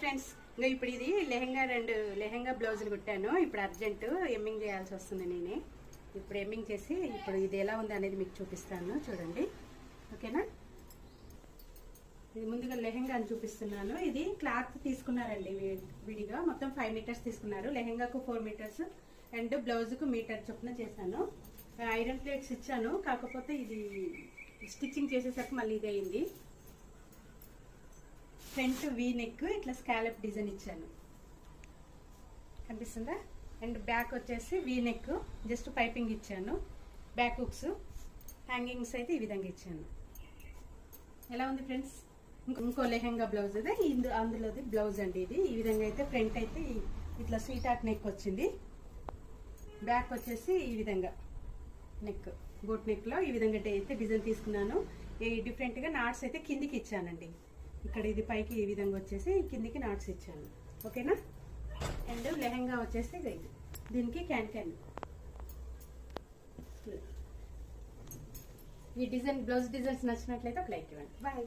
Friends, ఇంకా ఇప్పుడు ఇది లెహంగా బ్లౌజులు కుట్టాను. ఇప్పుడు అర్జెంట్ ఎమ్మింగ్ చేయాల్సి వస్తుంది. నేనే ఇప్పుడు ఎమ్మింగ్ చేసి ఇప్పుడు ఇది ఎలా ఉంది అనేది మీకు చూపిస్తాను. చూడండి, ఓకేనా? ఇది ముందుగా లెహంగా అని చూపిస్తున్నాను. ఇది క్లాత్ తీసుకున్నారండి విడిగా, మొత్తం 5 మీటర్స్ తీసుకున్నారు. లెహంగాకు 4 మీటర్స్ అండ్ బ్లౌజ్కు మీటర్ చొప్పున చేశాను. ఐరన్ ప్లేట్స్ ఇచ్చాను, కాకపోతే ఇది స్టిచ్చింగ్ చేసేసరికి మళ్ళీ ఇది అయింది. ఫ్రంట్ వీ నెక్ ఇట్లా స్కాలప్ డిజైన్ ఇచ్చాను, కనిపిస్తుందా? అండ్ బ్యాక్ వచ్చేసి వీ నెక్, జస్ట్ పైపింగ్ ఇచ్చాను. బ్యాక్ హుక్స్, హ్యాంగింగ్స్ అయితే ఈ విధంగా ఇచ్చాను. ఎలా ఉంది ఫ్రెండ్స్? ఇంకో లెహంగా బ్లౌజ్ అదే అందులోది బ్లౌజ్ అండి. ఇది ఈ విధంగా అయితే ఫ్రంట్ అయితే ఇట్లా స్వీట్ హార్ట్ నెక్ వచ్చింది. బ్యాక్ వచ్చేసి ఈ విధంగా నెక్, బోట్ నెక్ లో ఈ విధంగా అయితే డిజైన్ తీసుకున్నాను. డిఫరెంట్ గా నాట్స్ అయితే కిందికి ఇచ్చానండి. ఇక్కడ ఇది పైకి ఈ విధంగా వచ్చేసి కిందికి నాట్స్ ఇచ్చాను, ఓకేనా? అండ్ లెహంగా వచ్చేసి ఇది, దీనికి క్యాన్ ఈ డిజైన్ బ్లౌజ్ డిజైన్స్ నచ్చినట్లయితే ఒక లైక్ ఇవ్వండి. బాయ్.